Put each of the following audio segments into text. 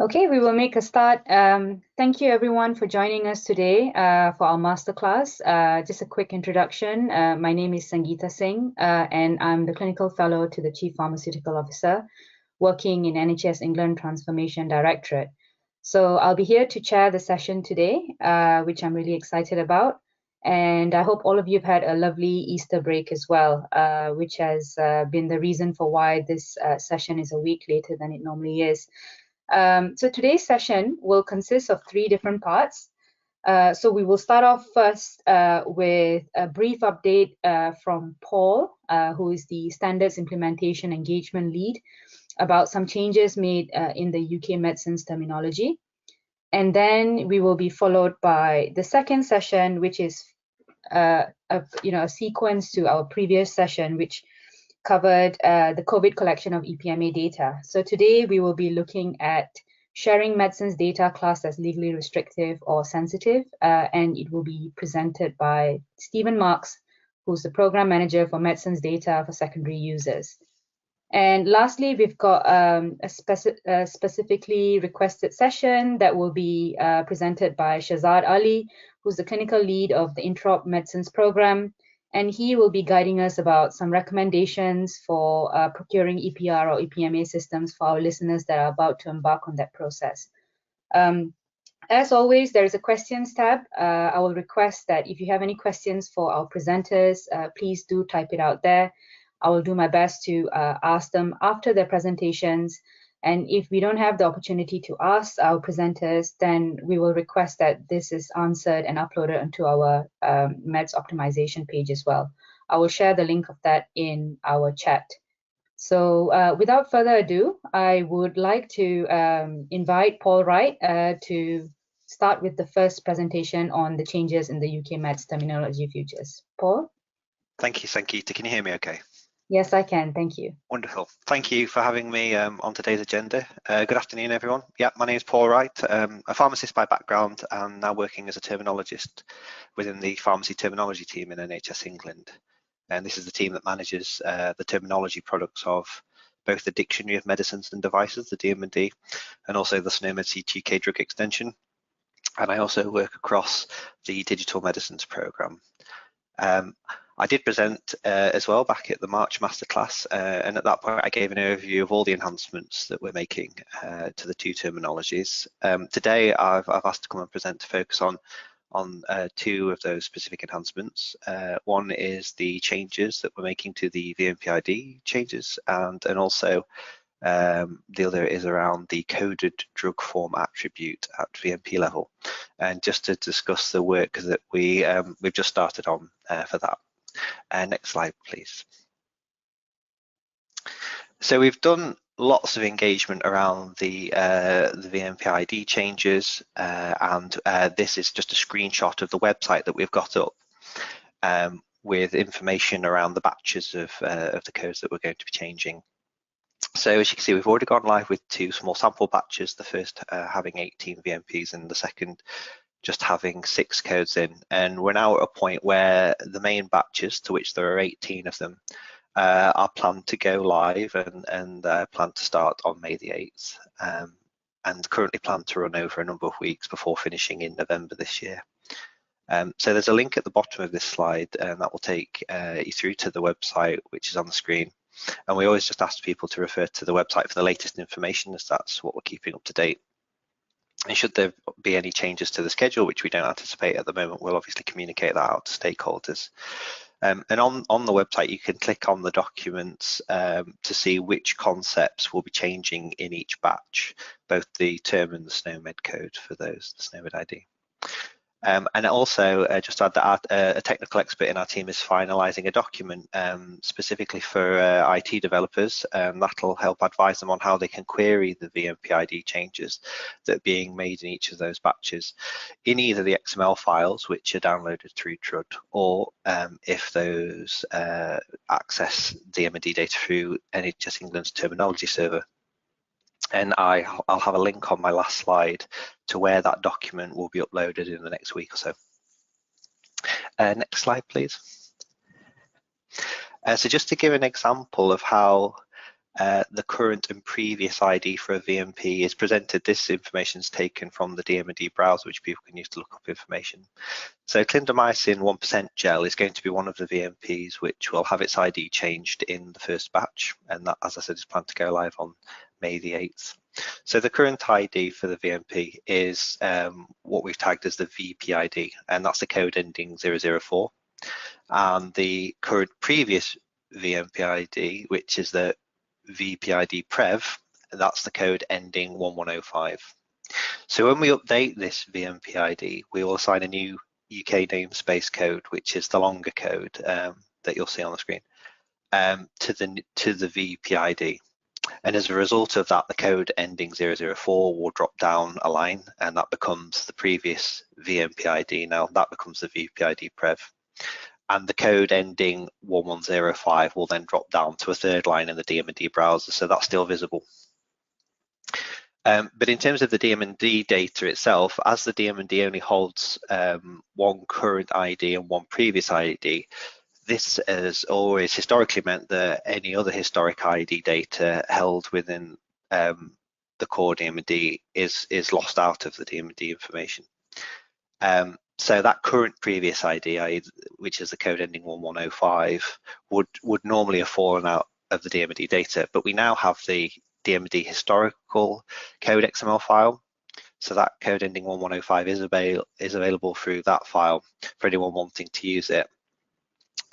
Okay, we will make a start. Thank you everyone for joining us today for our masterclass. Just a quick introduction. My name is Sangeeta Singh and I'm the Clinical Fellow to the Chief Pharmaceutical Officer working in NHS England Transformation Directorate. So I'll be here to chair the session today, which I'm really excited about. And I hope all of you have had a lovely Easter break as well, which has been the reason for why this session is a week later than it normally is. So today's session will consist of 3 different parts. So we will start off first with a brief update from Paul, who is the Standards Implementation Engagement Lead, about some changes made in the UK medicines terminology. And then we will be followed by the second session, which is a sequence to our previous session, which covered the COVID collection of EPMA data. So today we will be looking at sharing medicines data classed as legally restrictive or sensitive, and it will be presented by Stephen Marks, who's the program manager for medicines data for secondary users. And lastly, we've got a specifically requested session that will be presented by Shazad Ali, who's the clinical lead of the Introp Medicines program. And he will be guiding us about some recommendations for procuring EPR or EPMA systems for our listeners that are about to embark on that process. As always, there is a questions tab. I will request that if you have any questions for our presenters, please do type it out there. I will do my best to ask them after their presentations. And if we don't have the opportunity to ask our presenters, then we will request that this is answered and uploaded onto our MEDS optimization page as well. I will share the link of that in our chat. So without further ado, I would like to invite Paul Wright to start with the first presentation on the changes in the UK MEDS terminology futures. Paul? Thank you, Sangeeta. Can you hear me okay? Yes, I can. Thank you. Wonderful. Thank you for having me on today's agenda. Good afternoon, everyone. Yeah, my name is Paul Wright. A pharmacist by background and now working as a terminologist within the pharmacy terminology team in NHS England. And this is the team that manages the terminology products of both the Dictionary of Medicines and Devices, the DM&D, and also the SNOMED CTK drug extension. And I also work across the digital medicines program. I did present as well back at the March Masterclass, and at that point I gave an overview of all the enhancements that we're making to the 2 terminologies. Today I've asked to come and present to focus on 2 of those specific enhancements. One is the changes that we're making to the VMPID changes, and also the other is around the coded drug form attribute at VMP level, and just to discuss the work that we've just started on for that. Next slide, please. So we've done lots of engagement around the VMPID changes, and this is just a screenshot of the website that we've got up with information around the batches of the codes that we're going to be changing. So as you can see, we've already gone live with 2 small sample batches, the first having 18 VMPs and the second just having 6 codes in. And we're now at a point where the main batches, to which there are 18 of them, are planned to go live and planned to start on May the 8th, and currently planned to run over a number of weeks before finishing in November this year. So there's a link at the bottom of this slide, and that will take you through to the website, which is on the screen. And we always just ask people to refer to the website for the latest information, as that's what we're keeping up to date. And should there be any changes to the schedule, which we don't anticipate at the moment, we'll obviously communicate that out to stakeholders. And on the website, you can click on the documents to see which concepts will be changing in each batch, both the term and the SNOMED code for those, the SNOMED ID. And also, just add that a technical expert in our team is finalising a document specifically for IT developers. That'll help advise them on how they can query the VMPID changes that are being made in each of those batches in either the XML files, which are downloaded through TRUD, or if those access DM&D data through NHS England's terminology server. And I'll have a link on my last slide to where that document will be uploaded in the next week or so. Next slide, please. So just to give an example of how the current and previous ID for a VMP is presented. This information is taken from the DMD browser, which people can use to look up information. So clindamycin 1% gel is going to be one of the VMPs which will have its ID changed in the first batch, and that, as I said, is planned to go live on May the 8th. So the current ID for the VMP is what we've tagged as the VPID, and that's the code ending 004. And the current previous VMP ID, which is the VPID Prev, that's the code ending 1105. So when we update this VMP ID, we will assign a new UK namespace code, which is the longer code that you'll see on the screen, to the VPID. And as a result of that, the code ending 004 will drop down a line, and that becomes the previous VMP ID. Now that becomes the VPID Prev. And the code ending 1105 will then drop down to a third line in the DMD browser, so that's still visible. But in terms of the DMD data itself, as the DMD only holds one current ID and one previous ID, this has always historically meant that any other historic ID data held within the core DMD is lost out of the DMD information. So that current previous ID, which is the code ending 1105, would normally have fallen out of the DMD data, but we now have the DMD historical code XML file. So that code ending 1105 is available through that file for anyone wanting to use it.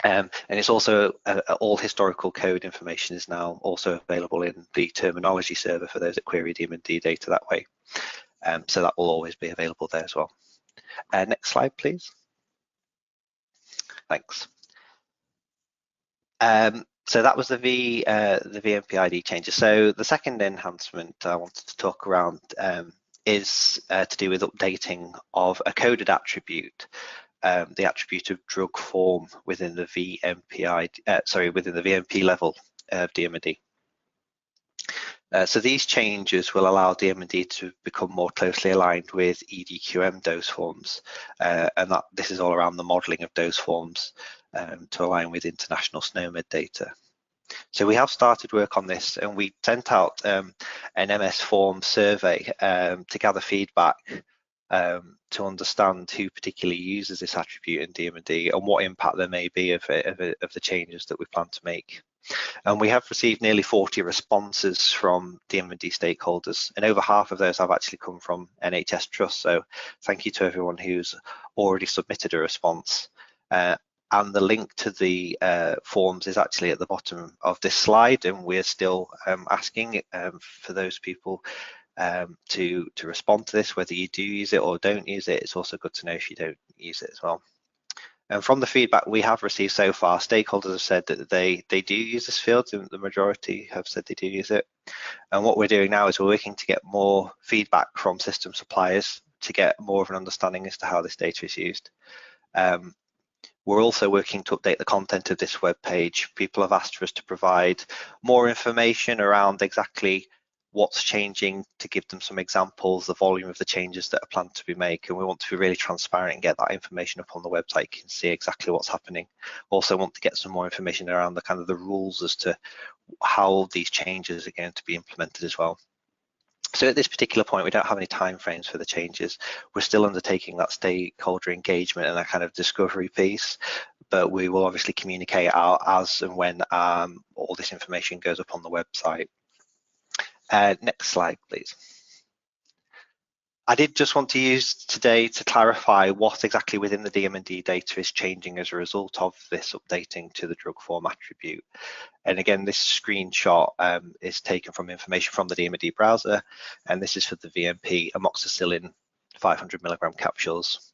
And it's also all historical code information is now also available in the terminology server for those that query DMD data that way. So that will always be available there as well. Next slide, please. Thanks. So that was the VMP ID changes. So the second enhancement I wanted to talk around is to do with updating of a coded attribute, the attribute of drug form within the within the VMP level of DMD. So these changes will allow DMD to become more closely aligned with EDQM dose forms, and this is all around the modelling of dose forms to align with international SNOMED data. So we have started work on this, and we sent out an MS form survey to gather feedback to understand who particularly uses this attribute in DMD and what impact there may be of the changes that we plan to make. And we have received nearly 40 responses from DMD stakeholders, and over half of those have actually come from NHS Trust. So thank you to everyone who's already submitted a response. And the link to the forms is actually at the bottom of this slide, and we're still asking for those people to respond to this, whether you do use it or don't use it. It's also good to know if you don't use it as well. And from the feedback we have received so far, stakeholders have said that they do use this field, and the majority have said they do use it. And what we're doing now is we're working to get more feedback from system suppliers to get more of an understanding as to how this data is used. We're also working to update the content of this web page. People have asked for us to provide more information around exactly what's changing, to give them some examples, the volume of the changes that are planned to be made, and we want to be really transparent and get that information up on the website. You can see exactly what's happening. Also want to get some more information around the kind of the rules as to how these changes are going to be implemented as well. So at this particular point, we don't have any timeframes for the changes. We're still undertaking that stakeholder engagement and that kind of discovery piece, but we will obviously communicate out as and when all this information goes up on the website. Next slide, please. I did just want to use today to clarify what exactly within the DMD data is changing as a result of this updating to the drug form attribute. And again, this screenshot is taken from information from the DMD browser, and this is for the VMP amoxicillin 500 milligram capsules.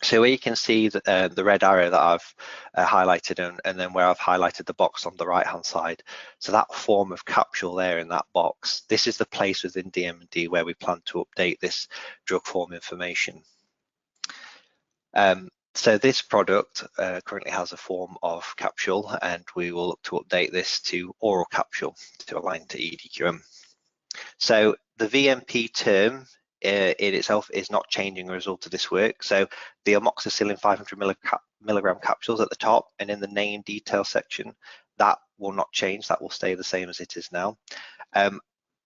So where you can see the red arrow that I've highlighted, and then where I've highlighted the box on the right hand side, so that form of capsule there in that box, this is the place within DMD where we plan to update this drug form information. So this product currently has a form of capsule, and we will look to update this to oral capsule to align to EDQM. So the VMP term in itself is not changing as a result of this work. So the amoxicillin 500 milligram capsules at the top, and in the name detail section, that will not change, that will stay the same as it is now. And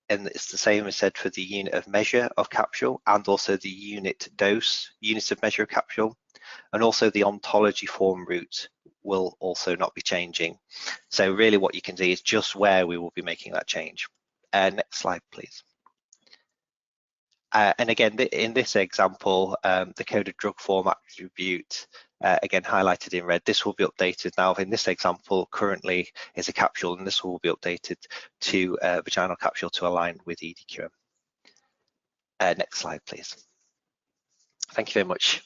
it's the same as said for the unit of measure of capsule, and also the unit dose, units of measure of capsule, and also the ontology form route will also not be changing. So really what you can see is just where we will be making that change. Next slide, please. And again, in this example, the coded drug form attribute, again highlighted in red, this will be updated now. In this example, currently is a capsule, and this will be updated to vaginal capsule to align with EDQM. Next slide, please. Thank you very much.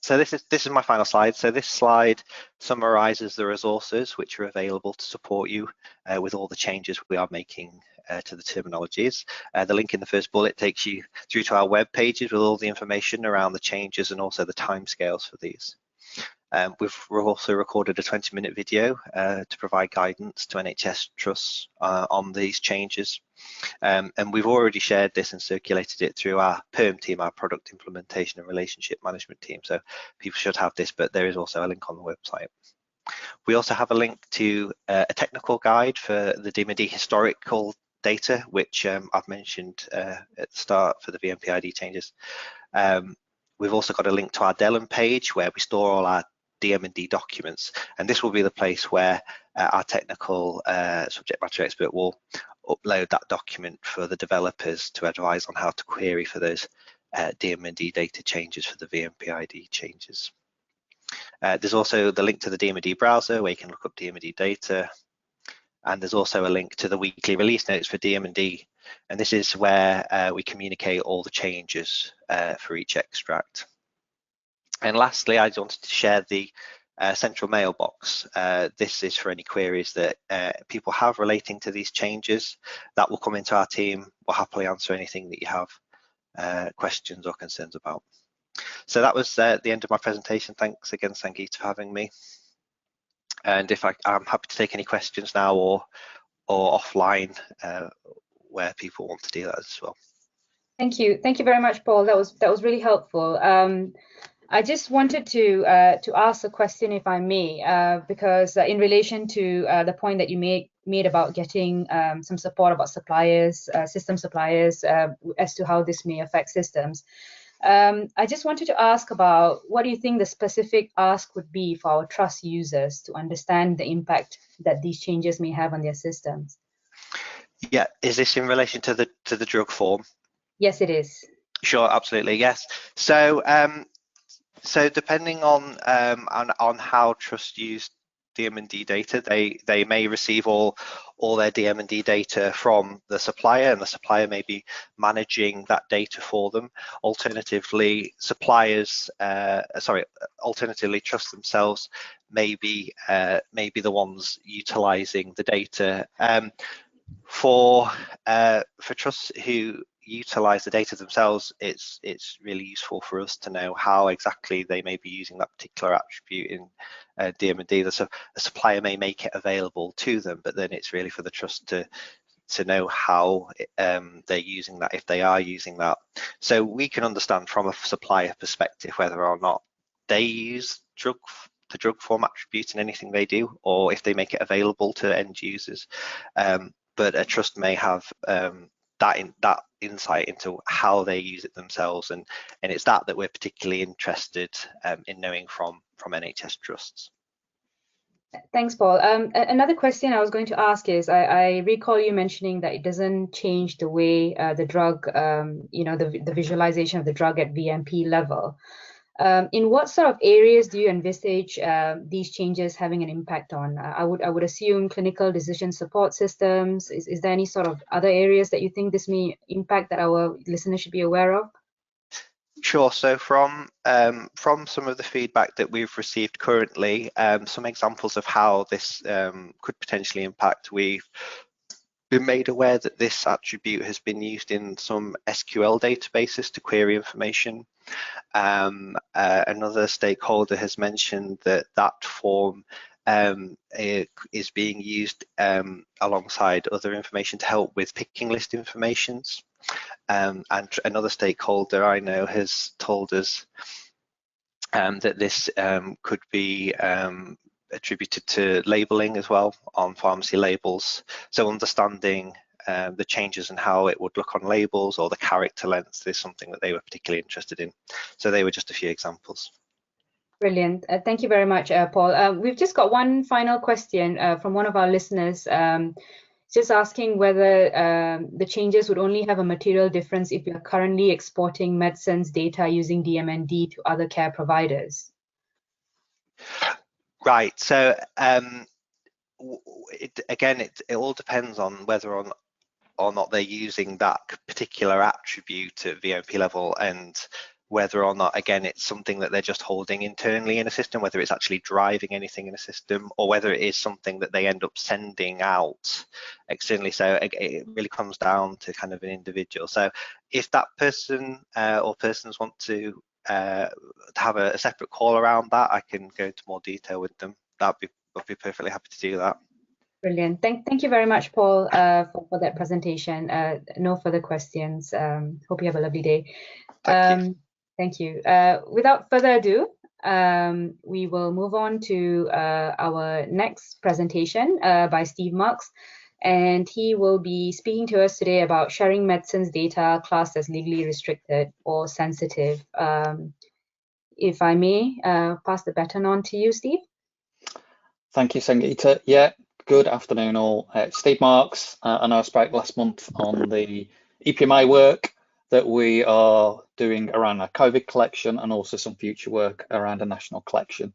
So this is my final slide. So this slide summarizes the resources which are available to support you with all the changes we are making to the terminologies. The link in the first bullet takes you through to our web pages with all the information around the changes and also the timescales for these. We've also recorded a 20-minute video to provide guidance to NHS trusts on these changes. And we've already shared this and circulated it through our PERM team, our product implementation and relationship management team. So people should have this, but there is also a link on the website. We also have a link to a technical guide for the DMD historical data, which I've mentioned at the start for the VMPID changes. We've also got a link to our Delon page where we store all our DM&D documents, and this will be the place where our technical subject matter expert will upload that document for the developers to advise on how to query for those DM&D data changes for the VMPID changes. There's also the link to the DM&D browser where you can look up DM&D data, and there's also a link to the weekly release notes for DM&D, and this is where we communicate all the changes for each extract. And lastly, I wanted to share the central mailbox. This is for any queries that people have relating to these changes. That will come into our team. We'll happily answer anything that you have questions or concerns about. So that was the end of my presentation. Thanks again, Sangeeta, for having me. And I'm happy to take any questions now or offline where people want to do that as well. Thank you very much, Paul. That was really helpful. I just wanted to ask a question, if I may, because in relation to the point that you made about getting some support about suppliers, system suppliers, as to how this may affect systems. I just wanted to ask about what do you think the specific ask would be for our trust users to understand the impact that these changes may have on their systems? Yeah, is this in relation to the drug form? Yes, it is. Sure, absolutely, yes. So so depending on how trust use DM&D data, they may receive all their DM&D data from the supplier, and the supplier may be managing that data for them. Alternatively, alternatively, trust themselves may be the ones utilizing the data. For trusts who utilize the data themselves, it's really useful for us to know how exactly they may be using that particular attribute in DM&D. The supplier may make it available to them, but then it's really for the trust to know how they're using that, if they are using that. So we can understand from a supplier perspective whether or not they use the drug form attribute in anything they do, or if they make it available to end users. But a trust may have that insight into how they use it themselves, and it's that we're particularly interested in knowing from NHS trusts. Thanks, Paul. Another question I was going to ask is, I recall you mentioning that it doesn't change the way the drug, the visualization of the drug at VMP level. In what sort of areas do you envisage these changes having an impact on? I would assume clinical decision support systems. Is there any sort of other areas that you think this may impact that our listeners should be aware of? Sure. So from some of the feedback that we've received currently, some examples of how this could potentially impact. We've been made aware that this attribute has been used in some SQL databases to query information. Another stakeholder has mentioned that form is being used alongside other information to help with picking list informations. And another stakeholder I know has told us that this could be attributed to labeling as well on pharmacy labels. So understanding the changes in how it would look on labels or the character length is something that they were particularly interested in. So they were just a few examples. Brilliant. Thank you very much, Paul. We've just got one final question from one of our listeners, just asking whether the changes would only have a material difference if we are currently exporting medicines data using DMND to other care providers. Right. So it all depends on whether or not they're using that particular attribute at VMP level, and whether or not, again, it's something that they're just holding internally in a system, whether it's actually driving anything in a system, or whether it is something that they end up sending out externally. So it really comes down to kind of an individual. So if that person or persons want to have a separate call around that, I can go into more detail with them. I'd be perfectly happy to do that. Brilliant. Thank you very much, Paul, for that presentation. No further questions. Hope you have a lovely day. Thank you. Without further ado, we will move on to our next presentation by Steve Marks, and he will be speaking to us today about sharing medicines data classed as legally restricted or sensitive. If I may pass the baton on to you, Steve. Thank you, Sangeeta. Yeah, good afternoon all. Steve Marks, and I spoke last month on the EPMA work that we are doing around our COVID collection and also some future work around a national collection.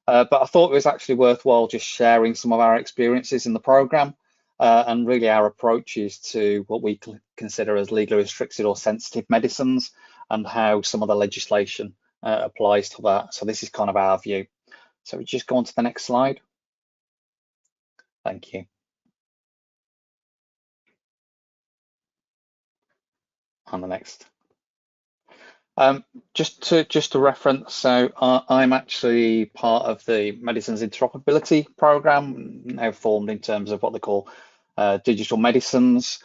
But I thought it was actually worthwhile just sharing some of our experiences in the programme and really our approaches to what we consider as legally restricted or sensitive medicines and how some of the legislation applies to that. So this is kind of our view. So we just go on to the next slide. Thank you. On the next. Just to reference, so I'm actually part of the Medicines Interoperability Programme, now formed in terms of what they call digital medicines.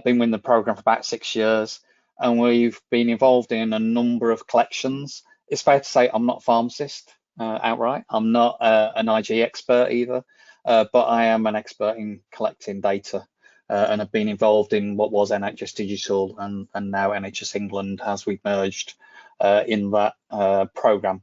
Been with the programme for about 6 years, and we've been involved in a number of collections. It's fair to say I'm not a pharmacist outright. I'm not an IG expert either, but I am an expert in collecting data. And have been involved in what was NHS Digital and now NHS England as we've merged in that programme.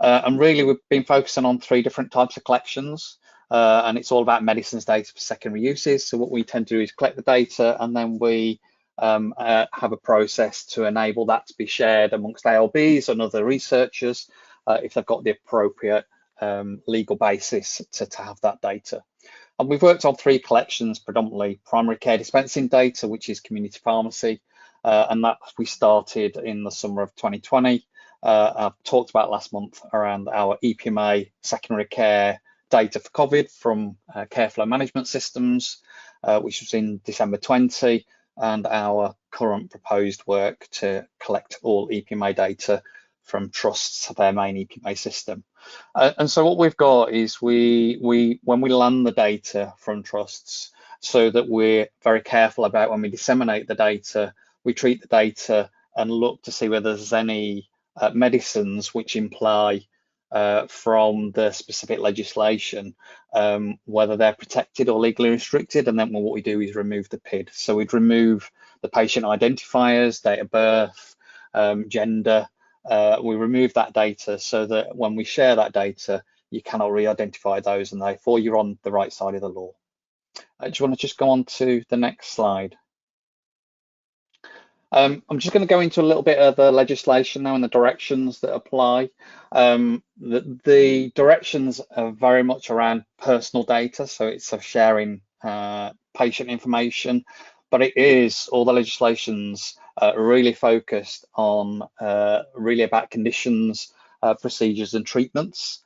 And really we've been focusing on 3 different types of collections, and it's all about medicines data for secondary uses. So what we tend to do is collect the data, and then we have a process to enable that to be shared amongst ALBs and other researchers if they've got the appropriate legal basis to have that data. And we've worked on 3 collections, predominantly primary care dispensing data, which is community pharmacy, and that we started in the summer of 2020. I've talked about last month around our EPMA secondary care data for COVID from care flow management systems, which was in December 20, and our current proposed work to collect all EPMA data from trusts, their main EPMA system. And so what we've got is when we land the data from trusts, so that we're very careful about when we disseminate the data, we treat the data and look to see whether there's any medicines which imply from the specific legislation, whether they're protected or legally restricted. And then what we do is remove the PID. So we'd remove the patient identifiers, date of birth, gender. We remove that data so that when we share that data, you cannot re-identify those, and therefore you're on the right side of the law. Do you want to just go on to the next slide? I'm just going to go into a little bit of the legislation now and the directions that apply. The directions are very much around personal data, so it's sharing patient information, but it is, all the legislation's really focused on really about conditions, procedures and treatments.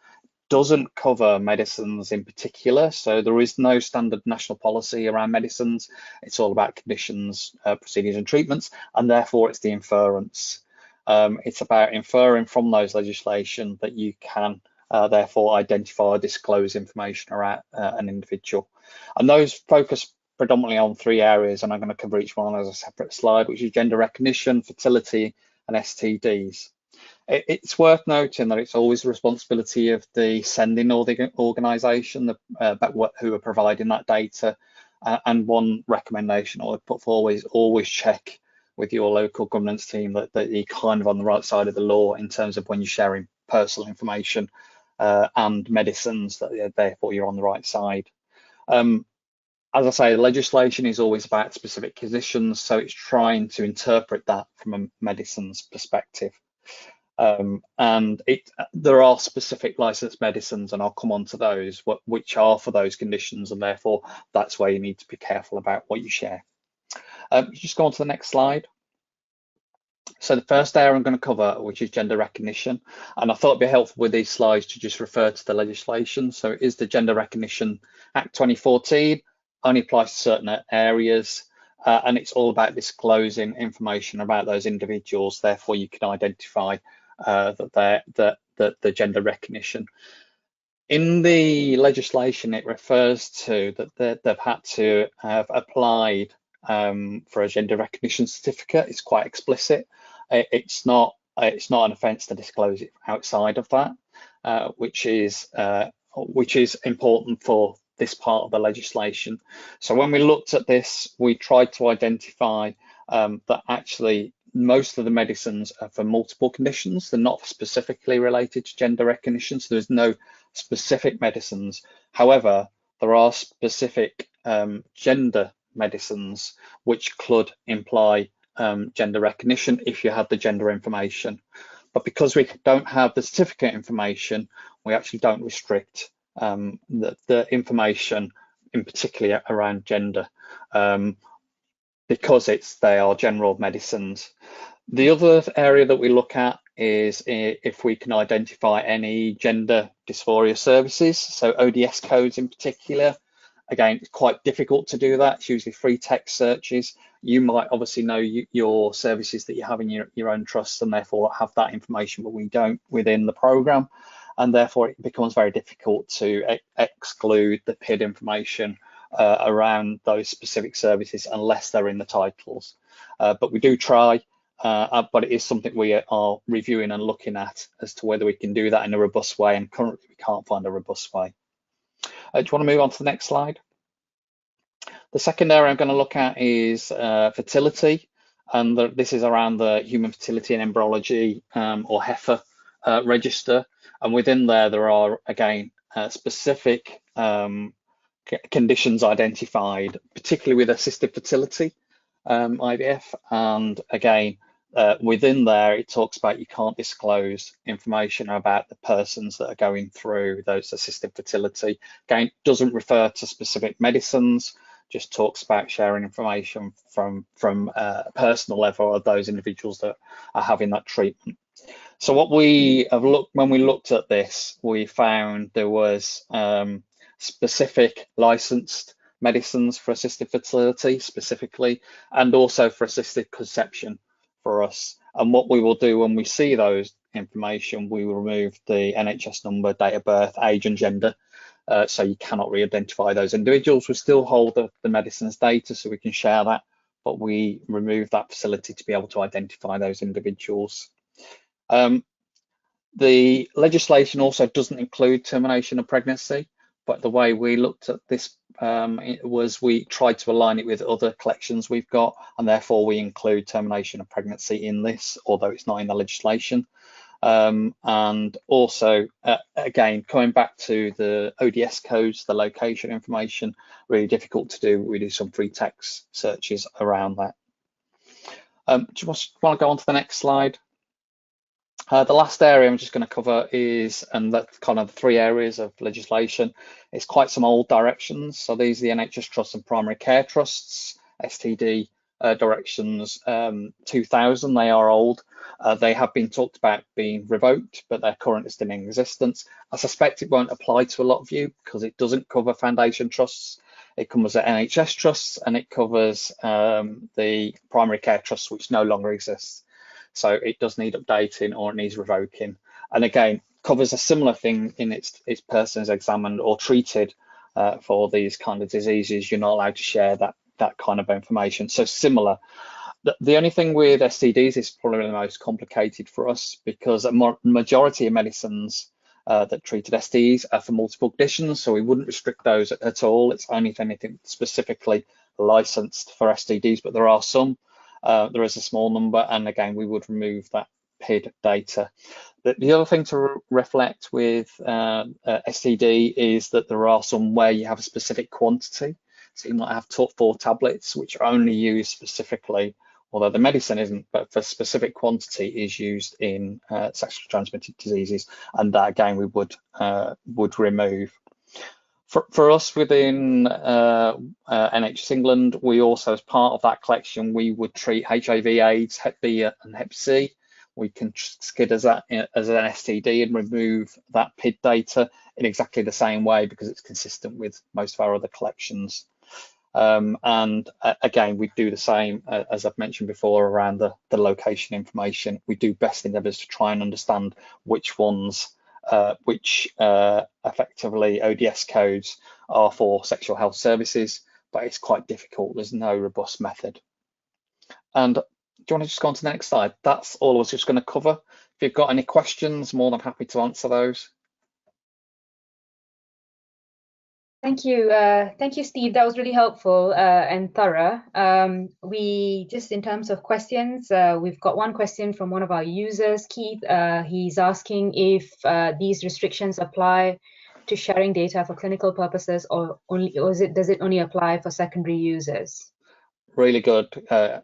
Doesn't cover medicines in particular, so there is no standard national policy around medicines. It's all about conditions, procedures and treatments, and therefore it's the inference. It's about inferring from those legislation that you can therefore identify or disclose information around an individual. And those focus predominantly on 3 areas, and I'm going to cover each one as a separate slide, which is gender recognition, fertility and STDs. It's worth noting that it's always the responsibility of the sending organisation who are providing that data. And one recommendation I would put forward is always check with your local governance team that you're kind of on the right side of the law in terms of when you're sharing personal information and medicines, that therefore you're on the right side. As I say, legislation is always about specific conditions, so it's trying to interpret that from a medicines perspective. And there are specific licensed medicines, and I'll come on to those, which are for those conditions, and therefore that's where you need to be careful about what you share. Just go on to the next slide. So the first area I'm going to cover, which is gender recognition, and I thought it'd be helpful with these slides to just refer to the legislation. So it is the Gender Recognition Act 2014, only applies to certain areas, and it's all about disclosing information about those individuals. Therefore, you can identify the gender recognition. In the legislation, it refers to that they've had to have applied for a gender recognition certificate. It's quite explicit. It's not an offence to disclose it outside of that, which is important for this part of the legislation. So when we looked at this, we tried to identify that actually most of the medicines are for multiple conditions. They're not specifically related to gender recognition, so there's no specific medicines. However, there are specific gender medicines which could imply gender recognition if you have the gender information. But because we don't have the certificate information, we actually don't restrict the information, in particular around gender, because they are general medicines. The other area that we look at is if we can identify any gender dysphoria services, so ODS codes in particular. Again, it's quite difficult to do that. It's usually free text searches. You might obviously know your services that you have in your own trusts, and therefore have that information, but we don't within the program. And therefore it becomes very difficult to exclude the PID information around those specific services unless they're in the titles. But we do try, but it is something we are reviewing and looking at as to whether we can do that in a robust way, and currently we can't find a robust way. Do you want to move on to the next slide? The second area I'm going to look at is fertility, and this is around the Human Fertility and Embryology or HEFA register. And within there are, again, specific conditions identified, particularly with assisted fertility, IVF. And again, within there, it talks about you can't disclose information about the persons that are going through those assisted fertility. Again, it doesn't refer to specific medicines, just talks about sharing information from a personal level of those individuals that are having that treatment. So what we have looked, when we looked at this, we found there was specific licensed medicines for assisted fertility specifically, and also for assisted conception for us. And what we will do when we see those information, we will remove the NHS number, date of birth, age and gender, so you cannot re-identify those individuals. We still hold the medicines data so we can share that, but we remove that facility to be able to identify those individuals. The legislation also doesn't include termination of pregnancy, but the way we looked at this was we tried to align it with other collections we've got, and therefore we include termination of pregnancy in this, although it's not in the legislation. And also, again, coming back to the ODS codes, the location information, really difficult to do. We do some free text searches around that. Do you want to go on to the next slide? The last area I'm just going to cover is, and that's kind of the three areas of legislation, it's quite some old directions. So these are the NHS trusts and primary care trusts, STD directions 2000. They are old. They have been talked about being revoked, but they're currently still in existence. I suspect it won't apply to a lot of you because it doesn't cover foundation trusts. It covers the NHS trusts, and it covers the primary care trusts, which no longer exists. So it does need updating or it needs revoking. And again, covers a similar thing in its persons examined or treated for these kind of diseases. You're not allowed to share that kind of information. So similar. The only thing with STDs is probably the most complicated for us, because a majority of medicines that treated STDs are for multiple conditions, so we wouldn't restrict those at all. It's only if anything specifically licensed for STDs, but there are some. There is a small number, and again, we would remove that PID data. The other thing to reflect with STD is that there are some where you have a specific quantity. So you might have 4 tablets, which are only used specifically, although the medicine isn't, but for specific quantity is used in sexually transmitted diseases, and that again we would remove. For us within NHS England, we also, as part of that collection, we would treat HIV, AIDS, Hep B and Hep C. We can skid as that as an STD and remove that PID data in exactly the same way, because it's consistent with most of our other collections. And again, we do the same as I've mentioned before around the location information. We do best endeavours to try and understand which ones, effectively ODS codes are for sexual health services, but it's quite difficult. There's no robust method. And do you want to just go on to the next slide? That's all I was just going to cover. If you've got any questions, more than happy to answer those. Thank you, Steve. That was really helpful and thorough. We just, in terms of questions, we've got one question from one of our users, Keith. He's asking if these restrictions apply to sharing data for clinical purposes, or does it only apply for secondary users? Really good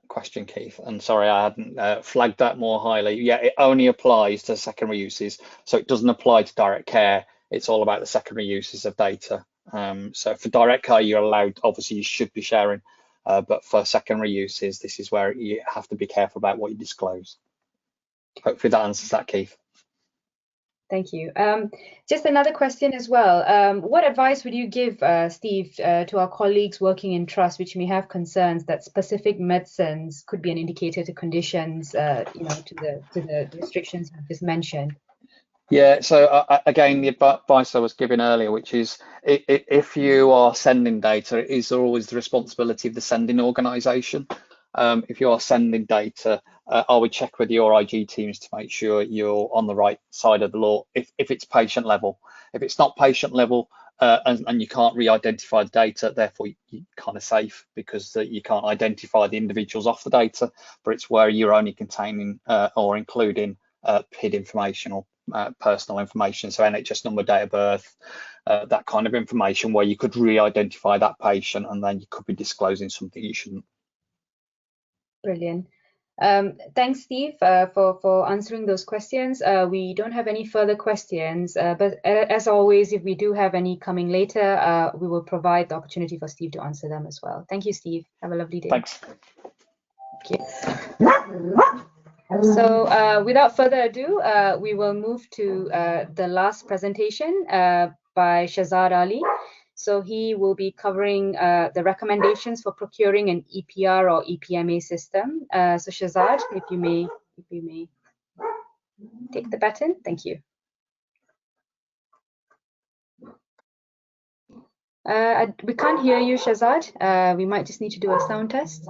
question, Keith. And sorry, I hadn't flagged that more highly. Yeah, it only applies to secondary uses, so it doesn't apply to direct care. It's all about the secondary uses of data. So for direct care, you're allowed, obviously you should be sharing, but for secondary uses, this is where you have to be careful about what you disclose. Hopefully that answers that, Keith. Thank you. Just another question as well. What advice would you give, Steve, to our colleagues working in trust, which may have concerns that specific medicines could be an indicator to conditions, to the restrictions you've just mentioned? Yeah, so again, the advice I was giving earlier, which is if you are sending data, it is always the responsibility of the sending organisation. If you are sending data, I would check with your IG teams to make sure you're on the right side of the law. If it's patient level, if it's not patient level and you can't re-identify the data, therefore you're kind of safe, because you can't identify the individuals off the data, but it's where you're only containing or including PID information or personal information, so NHS number, date of birth, that kind of information, where you could re-identify that patient and then you could be disclosing something you shouldn't. Brilliant. Thanks, Steve, for answering those questions. We don't have any further questions, but as always, if we do have any coming later, we will provide the opportunity for Steve to answer them as well. Thank you, Steve. Have a lovely day. Thanks. Okay. So without further ado, we will move to the last presentation by Shazad Ali. So he will be covering the recommendations for procuring an EPR or EPMA system. So Shazad, if you may take the baton. Thank you. We can't hear you, Shazad. We might just need to do a sound test.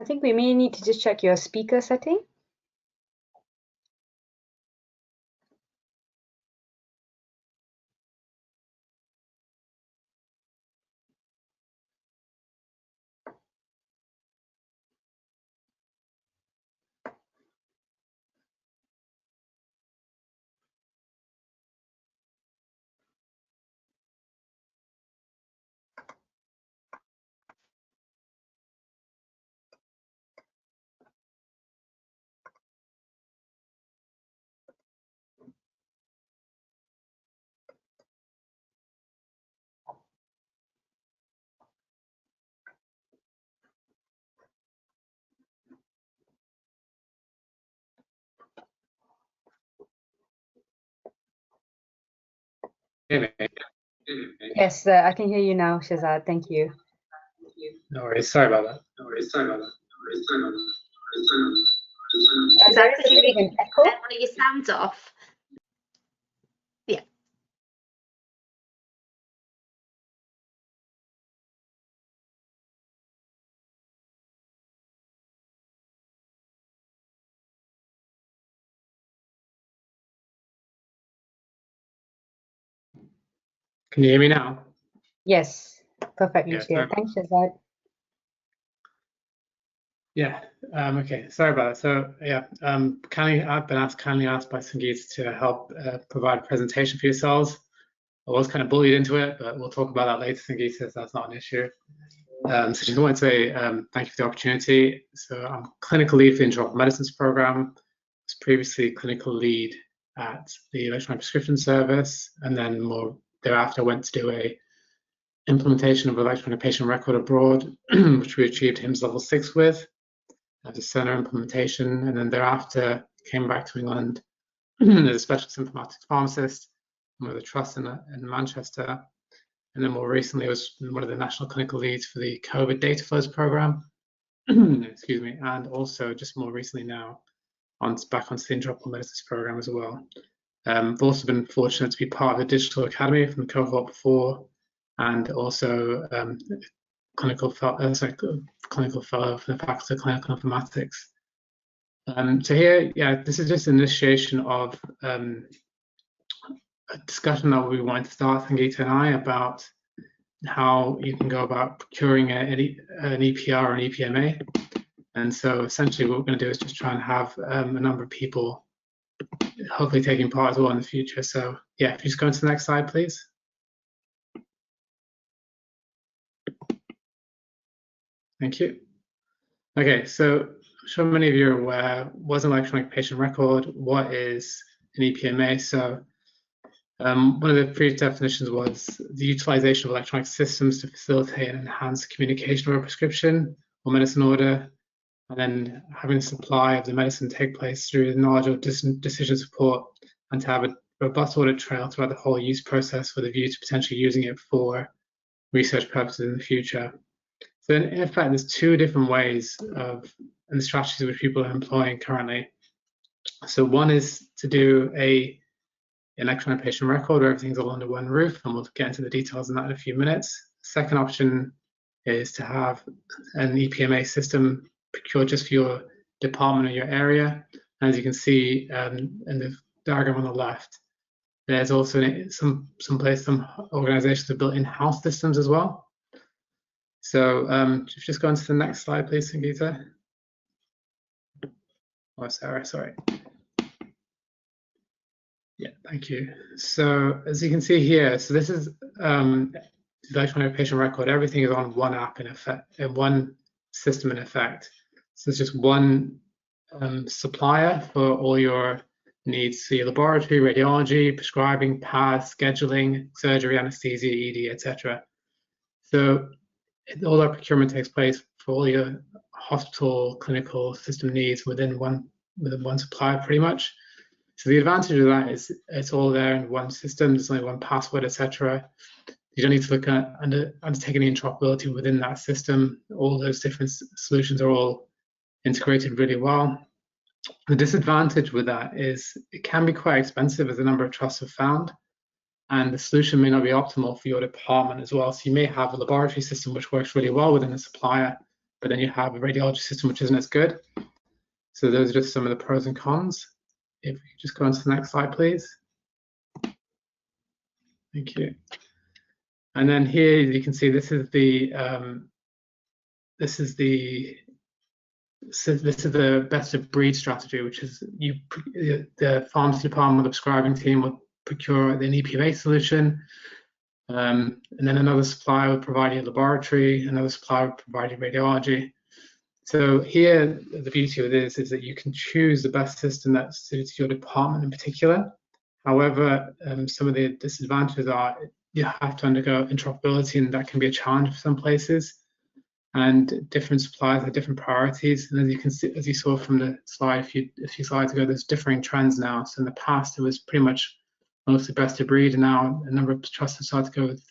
I think we may need to just check your speaker setting. hear me? Yes, I can hear you now, Shazad. Thank you. No worries. Sorry about that. There is a bit of an echo. Turn one of your sounds off. Yeah. Can you hear me now? Yes, perfectly Yeah, clear. sorry. Thanks, Shazad. Yeah. Okay. Sorry about that. So yeah, I've been kindly asked by Sangeeta to help provide a presentation for yourselves. I was kind of bullied into it, but we'll talk about that later, Sangeeta, so that's not an issue. So just wanted to say thank you for the opportunity. So I'm clinical lead for the interoperable medicines program. I was previously clinical lead at the electronic prescription service, and then more thereafter went to do a implementation of electronic patient record abroad, which we achieved HIMSS level 6 with as a center implementation, and then thereafter came back to England as a specialist informatics pharmacist with a trust in Manchester. And then more recently, I was one of the national clinical leads for the COVID data flows program. Excuse me, and also just more recently now, back onto the interoperable medicines program as well. I've also been fortunate to be part of the digital academy from the cohort before, and also clinical fellow for the faculty of clinical informatics. So here, yeah, this is just an initiation of a discussion that we wanted to start, Sangeeta and I, about how you can go about procuring an EPR or an EPMA. And so essentially what we're going to do is just try and have a number of people hopefully taking part as well in the future. So yeah, if you just go into the next slide, please. Thank you. Okay, so I'm sure many of you are aware, what's an electronic patient record? What is an EPMA? So one of the previous definitions was the utilization of electronic systems to facilitate and enhance communication of a prescription or medicine order, and then having the supply of the medicine take place through the knowledge of decision support, and to have a robust audit trail throughout the whole use process with a view to potentially using it for research purposes in the future. So in effect, there's two different ways of and strategies which people are employing currently. So one is to do an electronic patient record where everything's all under one roof, and we'll get into the details on that in a few minutes. Second option is to have an EPMA system procured just for your department or your area. And as you can see in the diagram on the left, there's also some organizations have built in-house systems as well. So just go on to the next slide, please, Sangeeta. Oh, Sarah, sorry. Yeah, thank you. So as you can see here, so this is the electronic patient record. Everything is on one app in effect, one system in effect. So it's just one supplier for all your needs, so your laboratory, radiology, prescribing, PAS, scheduling, surgery, anesthesia, ED, etc. So all that procurement takes place for all your hospital clinical system needs within one supplier, pretty much. So the advantage of that is it's all there in one system. There's only one password, etc. You don't need to look at undertake any interoperability within that system. All those different solutions are all integrated really well. The disadvantage with that is it can be quite expensive, as a number of trusts have found, and the solution may not be optimal for your department as well. So you may have a laboratory system which works really well within a supplier, but then you have a radiology system which isn't as good. So those are just some of the pros and cons. If we just go on to the next slide, please. Thank you. And then here you can see this is the best of breed strategy, which is the pharmacy department, the prescribing team will procure an EPMA solution, and then another supplier will provide you a laboratory, another supplier will provide you radiology. So here, the beauty of this is that you can choose the best system that suits your department in particular. However, some of the disadvantages are you have to undergo interoperability, and that can be a challenge for some places. And different suppliers have different priorities. And as you can see, as you saw from the slide a few slides ago, there's differing trends now. So in the past, it was pretty much mostly best of breed, and now a number of trusts have started to go with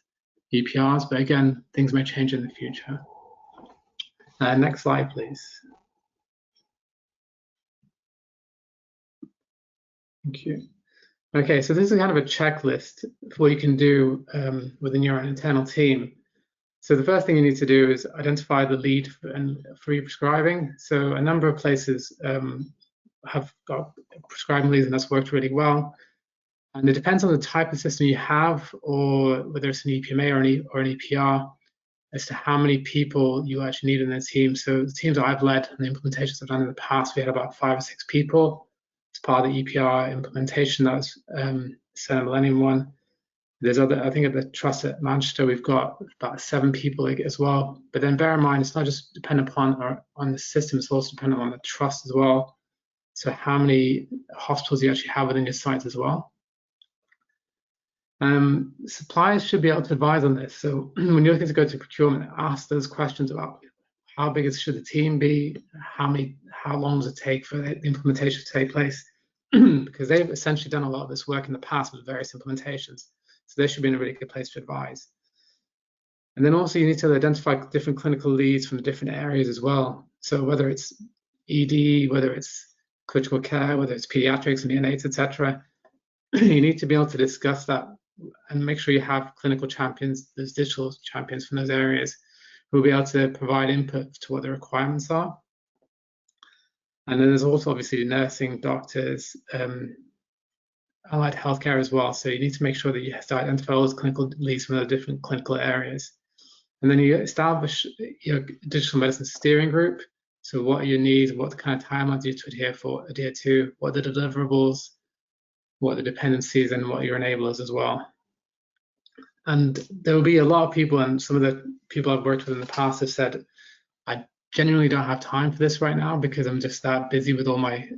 EPRs, but again, things may change in the future. Next slide, please. Thank you. Okay, so this is kind of a checklist for what you can do within your internal team. So the first thing you need to do is identify the lead for ePrescribing. So a number of places have got prescribing leads, and that's worked really well. And it depends on the type of system you have, or whether it's an EPMA or an EPR, as to how many people you actually need in the team. So the teams that I've led and the implementations I've done in the past, we had about 5 or 6 people as part of the EPR implementation. That was Center Millennium one. There's other, I think at the trust at Manchester, we've got about 7 people as well. But then bear in mind, it's not just dependent upon on the system, it's also dependent on the trust as well. So how many hospitals you actually have within your sites as well. Suppliers should be able to advise on this. So when you're looking to go to procurement, ask those questions about how big should the team be, how long does it take for the implementation to take place, because they've essentially done a lot of this work in the past with various implementations. So they should be in a really good place to advise. And then also you need to identify different clinical leads from the different areas as well. So whether it's ED, whether it's critical care, whether it's pediatrics and neonates, etc., you need to be able to discuss that and make sure you have clinical champions, those digital champions from those areas, who will be able to provide input to what the requirements are. And then there's also obviously nursing, doctors, allied healthcare as well. So you need to make sure that you start identify all those clinical leads from the different clinical areas. And then you establish your digital medicine steering group. So what are your needs? What kind of timelines do you adhere to? What are the deliverables? What are the dependencies, and what are your enablers as well? And there will be a lot of people, and some of the people I've worked with in the past have said, I genuinely don't have time for this right now because I'm just that busy with all my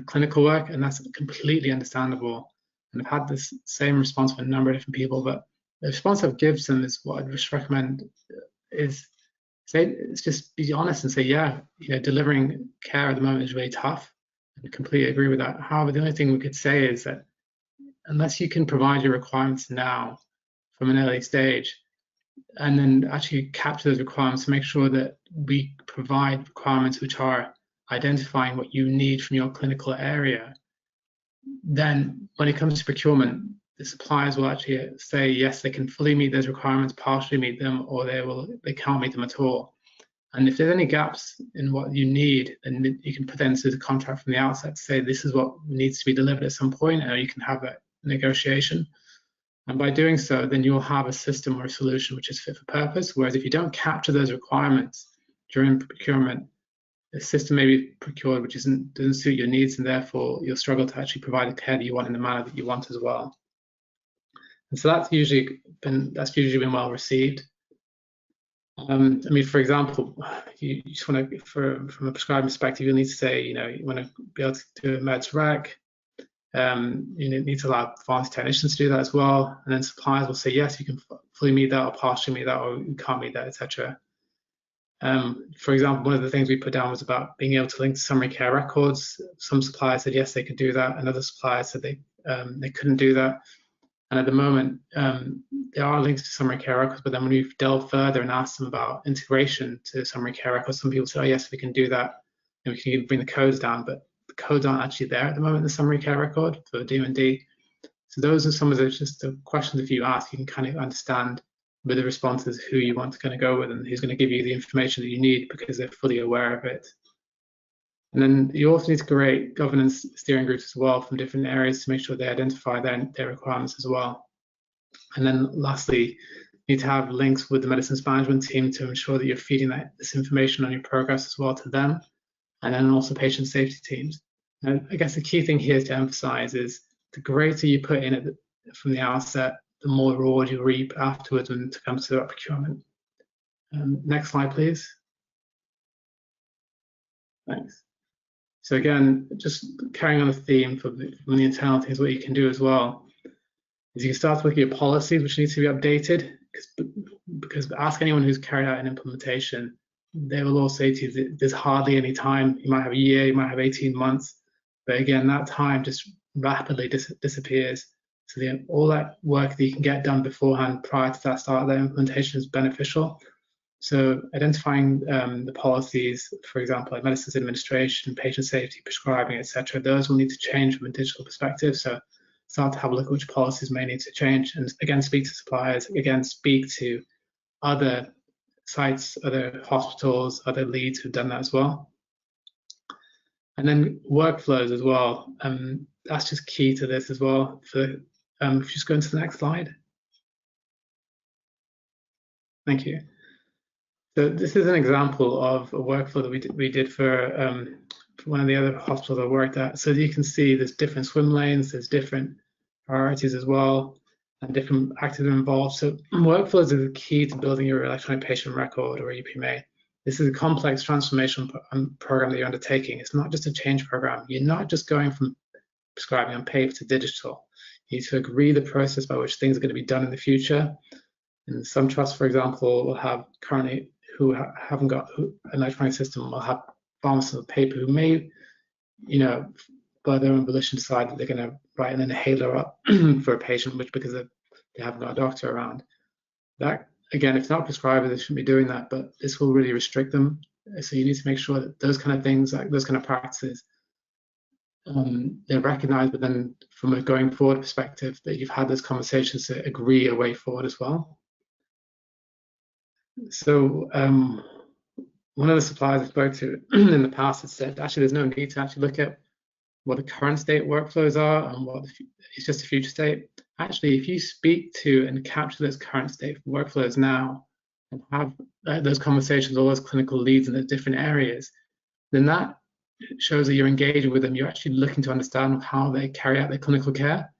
clinical work, and that's completely understandable. And I've had this same response from a number of different people, but the response I've given them is what I'd just recommend is just be honest and say, yeah, delivering care at the moment is really tough. I completely agree with that. However, the only thing we could say is that unless you can provide your requirements now from an early stage, and then actually capture those requirements to make sure that we provide requirements which are identifying what you need from your clinical area, then when it comes to procurement, the suppliers will actually say, yes, they can fully meet those requirements, partially meet them, or they can't meet them at all. And if there's any gaps in what you need, then you can put that into the contract from the outset to say this is what needs to be delivered at some point, and you can have a negotiation. And by doing so, then you'll have a system or a solution which is fit for purpose. Whereas if you don't capture those requirements during procurement, the system may be procured which doesn't suit your needs, and therefore you'll struggle to actually provide the care that you want in the manner that you want as well. And so that's usually been well received. I mean, for example, you just want to, from a prescribing perspective, you'll need to say, you want to be able to do a meds rec. You need to allow pharmacy technicians to do that as well. And then suppliers will say, yes, you can fully meet that or partially meet that, or you can't meet that, etc. For example, one of the things we put down was about being able to link to summary care records. Some suppliers said, yes, they could do that. And other suppliers said they couldn't do that. And at the moment, there are links to summary care records, but then when we've delved further and asked them about integration to summary care records, some people say, oh, yes, we can do that, and we can even bring the codes down, but the codes aren't actually there at the moment in the summary care record for D&D. So those are some of the questions if you ask, you can kind of understand with the responses who you want to kind of go with and who's going to give you the information that you need because they're fully aware of it. And then you also need to create governance steering groups as well from different areas to make sure they identify their requirements as well. And then lastly, you need to have links with the medicines management team to ensure that you're feeding this information on your progress as well to them, and then also patient safety teams. And I guess the key thing here to emphasize is the greater you put in from the outset, the more reward you reap afterwards when it comes to that procurement. Next slide, please. Thanks. So again, just carrying on the theme from the internal teams, what you can do as well is you can start to look at your policies, which needs to be updated, because ask anyone who's carried out an implementation, they will all say to you that there's hardly any time. You might have a year, you might have 18 months, but again, that time just rapidly disappears. So all that work that you can get done beforehand prior to that start of that implementation is beneficial. So identifying the policies, for example, like medicines administration, patient safety, prescribing, etc., those will need to change from a digital perspective. So start to have a look at which policies may need to change, and again, speak to suppliers, again, speak to other sites, other hospitals, other leads who've done that as well. And then workflows as well. That's just key to this as well. For if you just go into the next slide. Thank you. So this is an example of a workflow that we did for one of the other hospitals I worked at. So you can see there's different swim lanes, there's different priorities as well, and different actors involved. So workflows are the key to building your electronic patient record, or EPMA. This is a complex transformation program that you're undertaking. It's not just a change program. You're not just going from prescribing on paper to digital. You need to agree the process by which things are going to be done in the future. And some trusts, for example, will have currently who haven't got an electronic system will have pharmacists on paper who may, by their own volition decide that they're going to write an inhaler up for a patient, which because they haven't got a doctor around. That, again, if not prescribers, they shouldn't be doing that, but this will really restrict them. So you need to make sure that those kind of things, like those kind of practices, they're recognized, but then from a going forward perspective, that you've had those conversations to agree a way forward as well. So one of the suppliers I spoke to in the past had said, actually, there's no need to actually look at what the current state workflows are and what it's just a future state. Actually, if you speak to and capture those current state workflows now and have those conversations, all those clinical leads in the different areas, then that shows that you're engaging with them. You're actually looking to understand how they carry out their clinical care.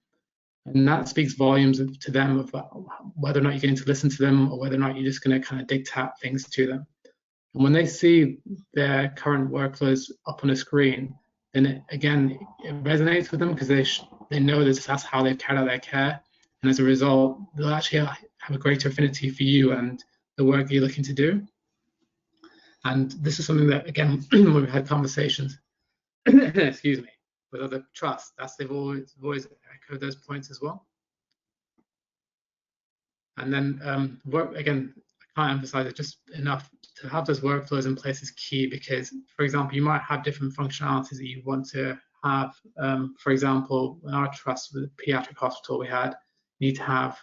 And that speaks volumes to them about whether or not you're going to listen to them or whether or not you're just going to kind of dictate things to them. And when they see their current workflows up on a screen, then it resonates with them because they know that's how they've carried out their care. And as a result, they'll actually have a greater affinity for you and the work that you're looking to do. And this is something that, again, when we've had conversations, excuse me, with other trusts, they've always echoed those points as well. And then again, I can't emphasize it just enough, to have those workflows in place is key because, for example, you might have different functionalities that you want to have. For example, in our trust with the pediatric hospital, you need to have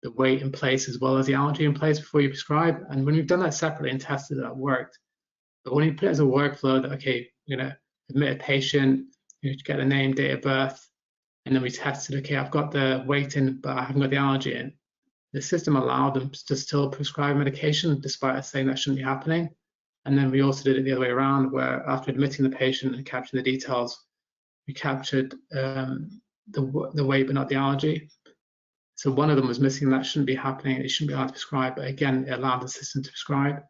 the weight in place as well as the allergy in place before you prescribe. And when we've done that separately and tested that worked, but when you put it as a workflow that, okay, we're going to admit a patient, you get a name, date of birth, and then we tested, okay, I've got the weight in, but I haven't got the allergy in. The system allowed them to still prescribe medication despite us saying that shouldn't be happening. And then we also did it the other way around, where after admitting the patient and capturing the details, we captured the weight but not the allergy. So one of them was missing, that shouldn't be happening, it shouldn't be allowed to prescribe, but again, it allowed the system to prescribe.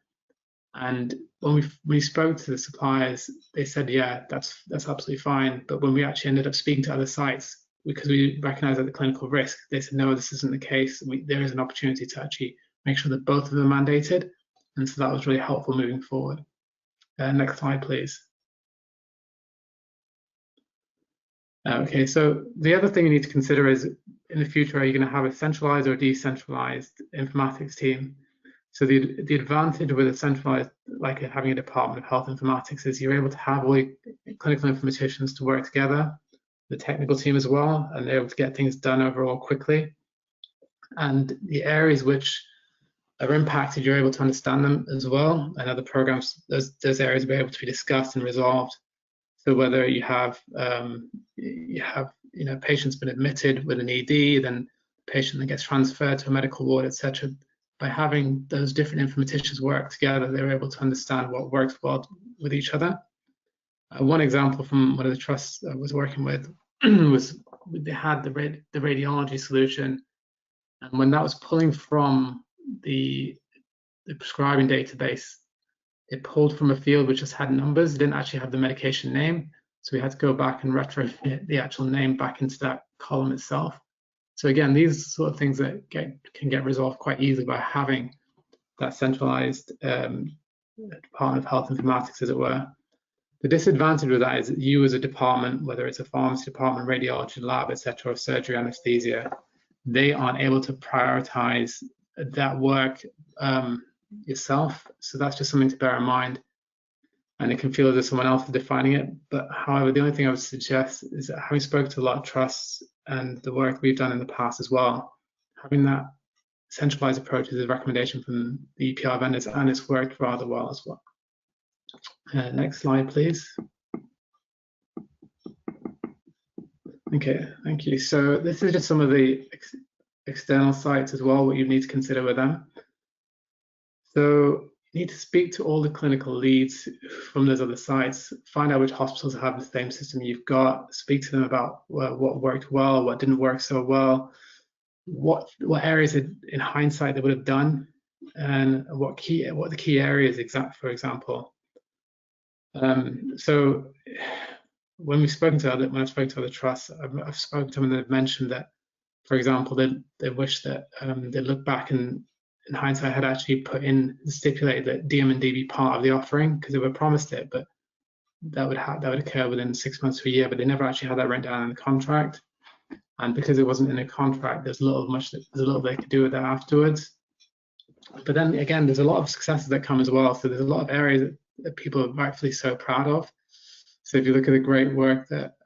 And when we spoke to the suppliers, they said, yeah, that's absolutely fine. But when we actually ended up speaking to other sites, because we recognize that the clinical risk, they said, no, this isn't the case. There is an opportunity to actually make sure that both of them are mandated. And so that was really helpful moving forward. Next slide, please. Okay, so the other thing you need to consider is, in the future, are you going to have a centralized or decentralized informatics team? So the advantage with a centralized, like having a department of health informatics, is you're able to have all your clinical informaticians to work together, the technical team as well, and they're able to get things done overall quickly. And the areas which are impacted, you're able to understand them as well. And other programs, those areas will be able to be discussed and resolved. So whether you have patients been admitted with an ED, then the patient then gets transferred to a medical ward, etc. By having those different informaticians work together, they're able to understand what works well with each other. One example from one of the trusts I was working with was they had the radiology solution, and when that was pulling from the prescribing database, it pulled from a field which just had numbers. It didn't actually have the medication name, so we had to go back and retrofit the actual name back into that column itself. So again, these sort of things that can get resolved quite easily by having that centralized Department of Health Informatics, as it were. The disadvantage with that is that you as a department, whether it's a pharmacy department, radiology lab, etc., or surgery, anesthesia, they aren't able to prioritize that work yourself. So that's just something to bear in mind. And it can feel as if someone else is defining it. But however, the only thing I would suggest is that having spoken to a lot of trusts and the work we've done in the past as well, having that centralized approach is a recommendation from the EPR vendors, and it's worked rather well as well. Next slide, please. Okay, thank you. So this is just some of the external sites as well, what you need to consider with them. So you need to speak to all the clinical leads from those other sites, find out which hospitals have the same system you've got, speak to them about what worked well, what didn't work so well, what areas in hindsight they would have done, and what the key areas for example. So when I've spoken to other trusts, I've spoken to them and they've mentioned that, for example, they wish that they look back and in hindsight had actually stipulated that DM and D be part of the offering, because they were promised it, but that would occur within 6 months to a year, but they never actually had that written down in the contract. And because it wasn't in a contract, there's a little they could do with that afterwards. But then again, there's a lot of successes that come as well. So there's a lot of areas that people are rightfully so proud of. So if you look at the great work that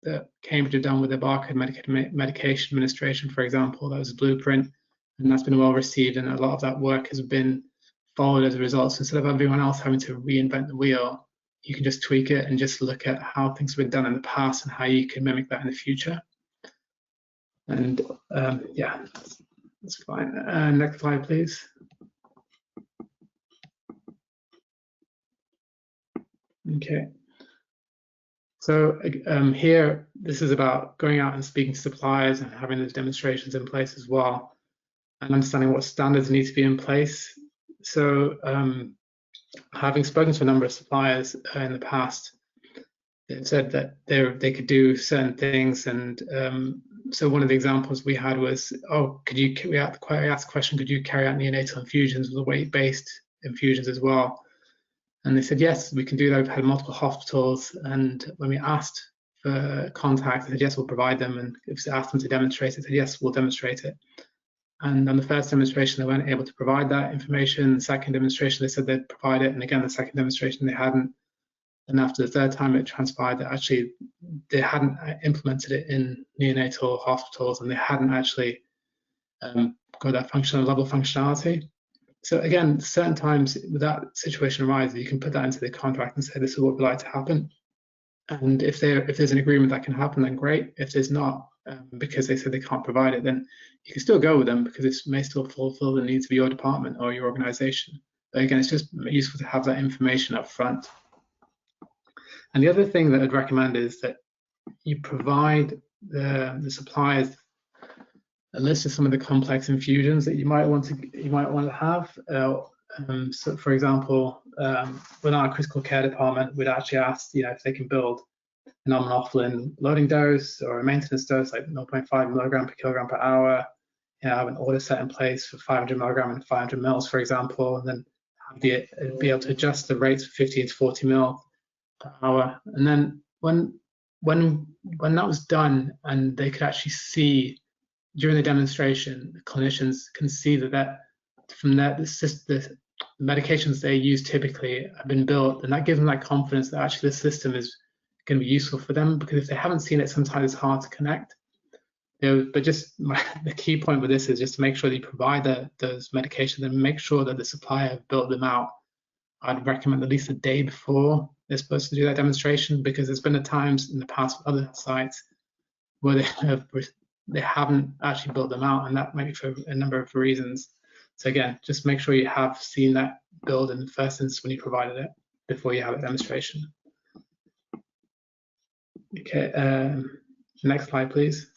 that Cambridge have done with their barcode medication administration, for example, that was a blueprint, and that's been well received, and a lot of that work has been followed as a result. So instead of everyone else having to reinvent the wheel, you can just tweak it and just look at how things have been done in the past and how you can mimic that in the future. And yeah, that's fine. Next slide, please. Okay. So here, this is about going out and speaking to suppliers and having those demonstrations in place as well, and understanding what standards need to be in place. So having spoken to a number of suppliers in the past, they've said that they could do certain things, and so one of the examples we had was, oh, we asked the question, could you carry out neonatal infusions with weight-based infusions as well? And they said, yes, we can do that. We've had multiple hospitals, and when we asked for contacts, they said, yes, we'll provide them. And if we asked them to demonstrate it, they said, yes, we'll demonstrate it. And on the first demonstration, they weren't able to provide that information. The second demonstration, they said they'd provide it. And again, the second demonstration, they hadn't. And after the third time, it transpired that actually they hadn't implemented it in neonatal hospitals, and they hadn't actually got that level of functionality. So again, certain times when that situation arises, you can put that into the contract and say, this is what we'd like to happen. And if there's an agreement that can happen, then great. If there's not, because they said they can't provide it, then you can still go with them, because it may still fulfill the needs of your department or your organization. But again, it's just useful to have that information up front. And the other thing that I'd recommend is that you provide the suppliers a list of some of the complex infusions that you might want to have. So, for example, within our critical care department, we'd actually ask, if they can build an aminophylline loading dose or a maintenance dose like 0.5 milligram per kilogram per hour. Have an order set in place for 500 milligram and 500 mils, for example, and then be able to adjust the rates for 15 to 40 mil per hour. And then when that was done, and they could actually see during the demonstration, the clinicians can see that from that the medications they use typically have been built, and that gives them that confidence that actually the system is going to be useful for them, because if they haven't seen it, sometimes it's hard to connect. But just the key point with this is just to make sure that you provide those medications and make sure that the supplier have built them out. I'd recommend at least a day before they're supposed to do that demonstration, because there's been times in the past with other sites where they haven't actually built them out, and that might be for a number of reasons. So again, just make sure you have seen that build in the first instance when you provided it before you have a demonstration. Okay, next slide, please.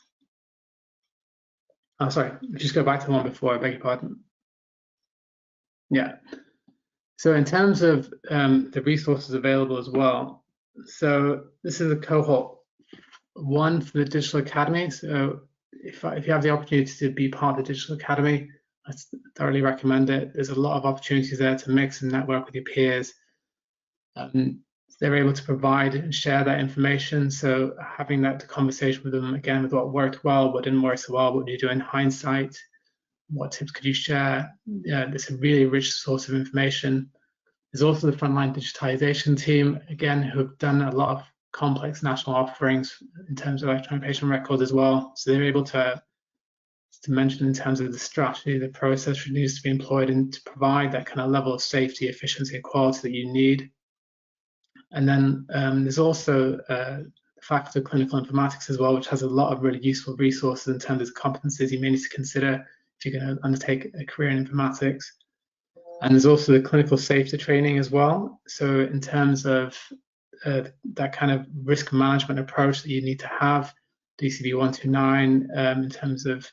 Oh, sorry, just go back to the one before, I beg your pardon. Yeah, so in terms of the resources available as well, so this is a cohort 1 for the Digital Academy. So if you have the opportunity to be part of the Digital Academy, I thoroughly recommend it. There's a lot of opportunities there to mix and network with your peers. they're able to provide and share that information. So having that conversation with them, again, with what worked well, what didn't work so well, what do you do in hindsight, what tips could you share? It's a really rich source of information. There's also the frontline digitization team, again, who have done a lot of complex national offerings in terms of electronic patient records as well. So they're able to mention in terms of the strategy, the process that needs to be employed and to provide that kind of level of safety, efficiency, and quality that you need. And then there's also the faculty of clinical informatics as well, which has a lot of really useful resources in terms of competencies you may need to consider if you're going to undertake a career in informatics. And there's also the clinical safety training as well. So in terms of that kind of risk management approach that you need to have, DCB 129 in terms of,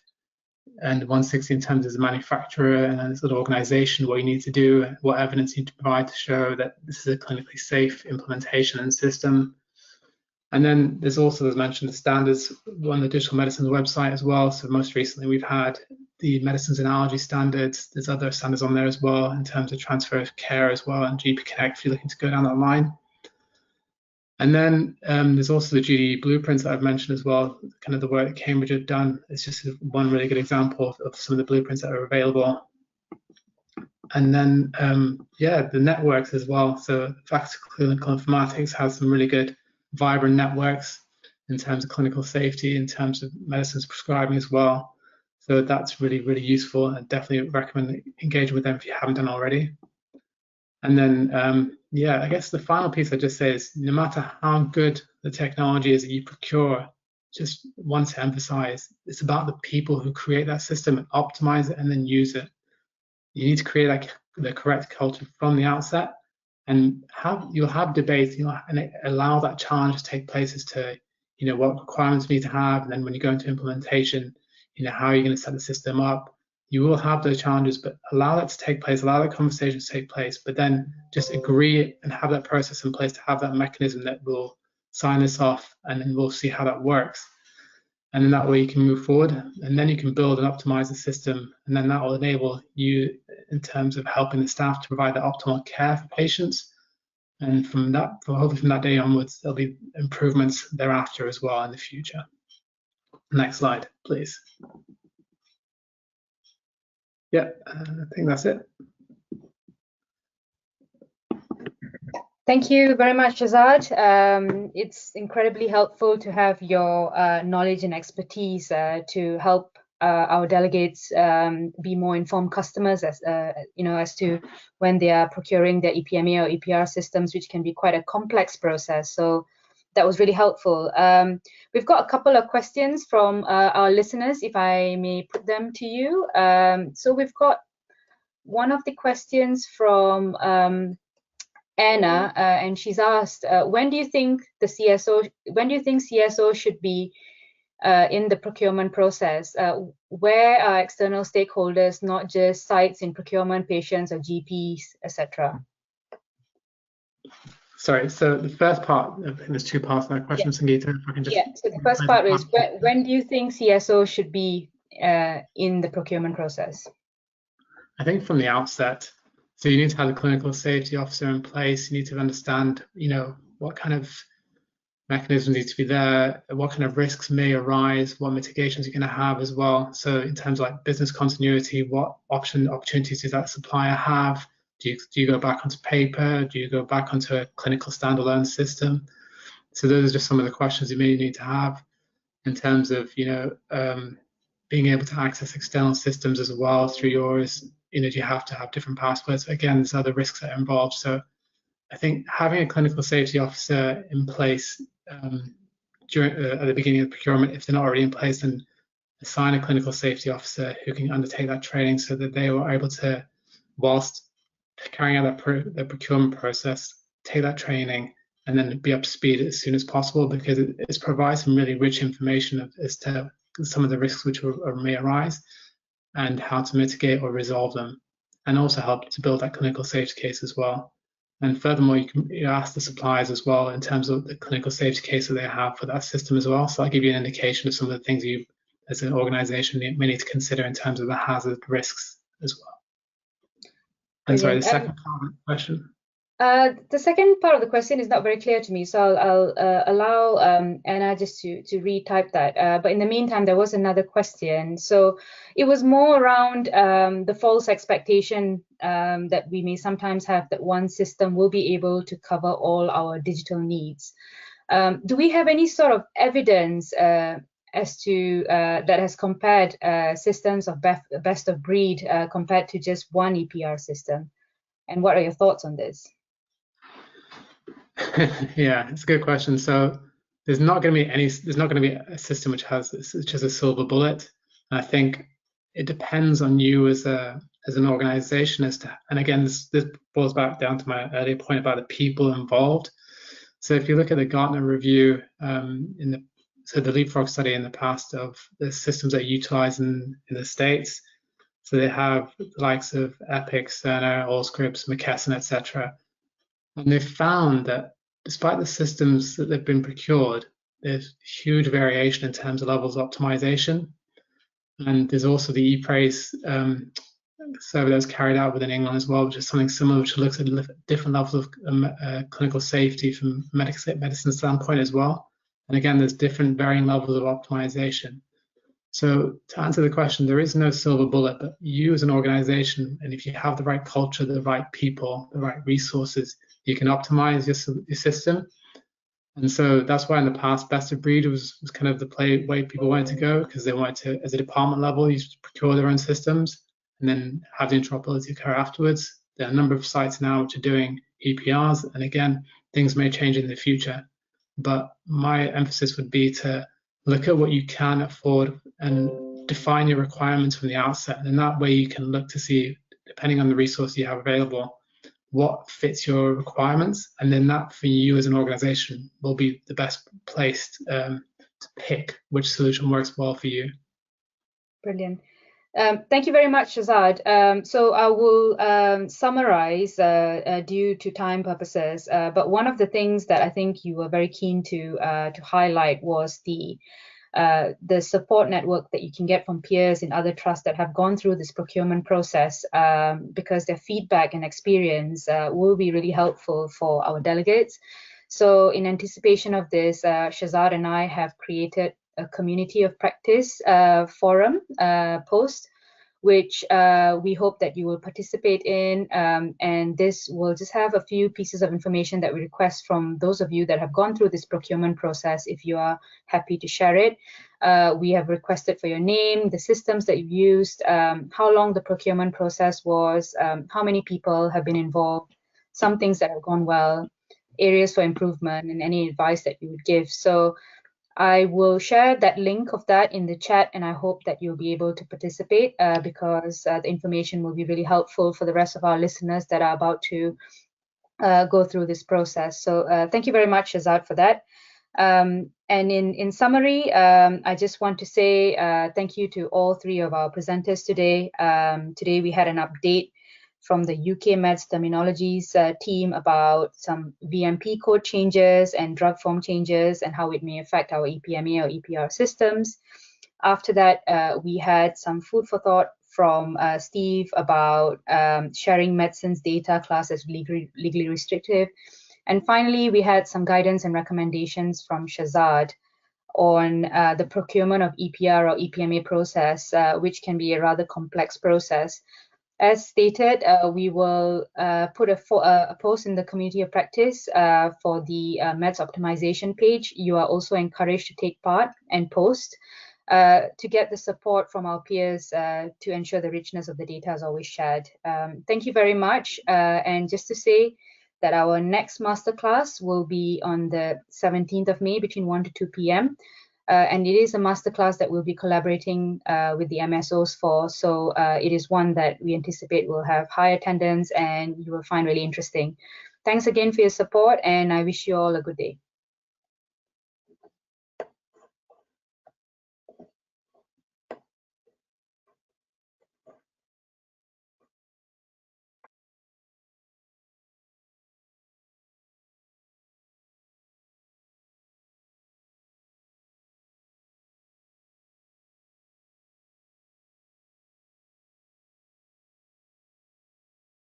and 160 in terms of the manufacturer and as an organization, what you need to do, what evidence you need to provide to show that this is a clinically safe implementation and system. And then there's also, as mentioned, the standards on the digital medicine website as well. So most recently we've had the medicines and allergy standards. There's other standards on there as well in terms of transfer of care as well, and GP Connect if you're looking to go down that line. And then there's also the GD blueprints that I've mentioned as well, kind of the work that Cambridge have done. It's just one really good example of some of the blueprints that are available. And then, yeah, the networks as well. So Faculty of Clinical Informatics has some really good, vibrant networks in terms of clinical safety, in terms of medicines prescribing as well. So that's really, really useful, and definitely recommend engaging with them if you haven't done already. And then, yeah, I guess the final piece I just say is no matter how good the technology is that you procure, just want to emphasize, it's about the people who create that system and optimize it and then use it. You need to create the correct culture from the outset, and you'll have debates, and allow that challenge to take place as to, what requirements you need to have, and then when you go into implementation, how are you going to set the system up? You will have those challenges, but allow that to take place, allow that conversation to take place, but then just agree and have that process in place to have that mechanism that will sign this off, and then we'll see how that works. And then that way you can move forward, and then you can build and optimize the system, and then that will enable you in terms of helping the staff to provide the optimal care for patients. And from that, hopefully from that day onwards, there'll be improvements thereafter as well in the future. Next slide, please. Yeah, I think that's it. Thank you very much, Azad. It's incredibly helpful to have your knowledge and expertise to help our delegates be more informed customers as to when they are procuring their EPMA or EPR systems, which can be quite a complex process. So that was really helpful. We've got a couple of questions from our listeners, if I may put them to you. So we've got one of the questions from Anna, and she's asked, when do you think CSO should be in the procurement process? Where are external stakeholders, not just sites in procurement, patients or GPs, etc.? Sorry, so the first part, I think there's two parts to that question, Sangeeta, if I can just... Yeah, so the first part is, when do you think CSO should be in the procurement process? I think from the outset. So you need to have a clinical safety officer in place. You need to understand, what kind of mechanisms need to be there, what kind of risks may arise, what mitigations you're going to have as well. So in terms of like business continuity, what opportunities does that supplier have? Do you go back onto paper? Do you go back onto a clinical standalone system? So those are just some of the questions you may need to have in terms of, being able to access external systems as well through yours. Do you have to have different passwords? Again, there's other risks that are involved. So I think having a clinical safety officer in place at the beginning of procurement, if they're not already in place, then assign a clinical safety officer who can undertake that training so that they are able to, whilst carrying out the procurement process, take that training and then be up to speed as soon as possible, because it provides some really rich information as to some of the risks which may arise and how to mitigate or resolve them, and also help to build that clinical safety case as well. And furthermore, you can ask the suppliers as well in terms of the clinical safety case that they have for that system as well. So I'll give you an indication of some of the things you, as an organization, may need to consider in terms of the hazard risks as well. And sorry, the second part of the question. The second part of the question is not very clear to me, so I'll allow Anna just to retype that. But in the meantime, there was another question. So it was more around the false expectation that we may sometimes have that one system will be able to cover all our digital needs. Do we have any sort of evidence as to that has compared systems of best of breed compared to just one EPR system? And what are your thoughts on this? Yeah, it's a good question. So there's not going to be a system which has a silver bullet. And I think it depends on you as an organization and again, this boils back down to my earlier point about the people involved. So if you look at the Gartner review the Leapfrog study in the past of the systems that are utilized in the States, so they have the likes of Epic, Cerner, Allscripts, McKesson, etc. And they've found that despite the systems that they've been procured, there's huge variation in terms of levels of optimization. And there's also the ePraise survey that was carried out within England as well, which is something similar, which looks at different levels of clinical safety from medicine standpoint as well. And again, there's different varying levels of optimization. So to answer the question, there is no silver bullet, but you as an organization, and if you have the right culture, the right people, the right resources, you can optimize your system. And so that's why in the past, best of breed was kind of the way people wanted to go, because they wanted to, as a department level, you procure their own systems and then have the interoperability occur afterwards. There are a number of sites now which are doing EPRs, and again, things may change in the future. But my emphasis would be to look at what you can afford and define your requirements from the outset. And in that way, you can look to see, depending on the resource you have available, what fits your requirements. And then that for you as an organization will be the best place to pick which solution works well for you. Brilliant. Thank you very much, Shazad. So I will summarize due to time purposes. But one of the things that I think you were very keen to highlight was the support network that you can get from peers in other trusts that have gone through this procurement process, because their feedback and experience will be really helpful for our delegates. So in anticipation of this, Shazad and I have created a community of practice forum post, which we hope that you will participate in. And this will just have a few pieces of information that we request from those of you that have gone through this procurement process, if you are happy to share it. We have requested for your name, the systems that you've used, how long the procurement process was, how many people have been involved, some things that have gone well, areas for improvement, and any advice that you would give. So I will share that link of that in the chat, and I hope that you'll be able to participate because the information will be really helpful for the rest of our listeners that are about to go through this process. So thank you very much, Shazad, for that. And in summary, I just want to say thank you to all three of our presenters today. Today we had an update from the UK Meds Terminologies team about some VMP code changes and drug form changes and how it may affect our EPMA or EPR systems. After that, we had some food for thought from Steve about sharing medicines data class as legally restrictive. And finally, we had some guidance and recommendations from Shazad on the procurement of EPR or EPMA process, which can be a rather complex process. As stated, we will put a post in the community of practice for the MEDS optimization page. You are also encouraged to take part and post to get the support from our peers to ensure the richness of the data is always shared. Thank you very much. And just to say that our next masterclass will be on the 17th of May between 1 to 2 p.m. And it is a masterclass that we'll be collaborating with the MSOs for. So it is one that we anticipate will have high attendance and you will find really interesting. Thanks again for your support, and I wish you all a good day.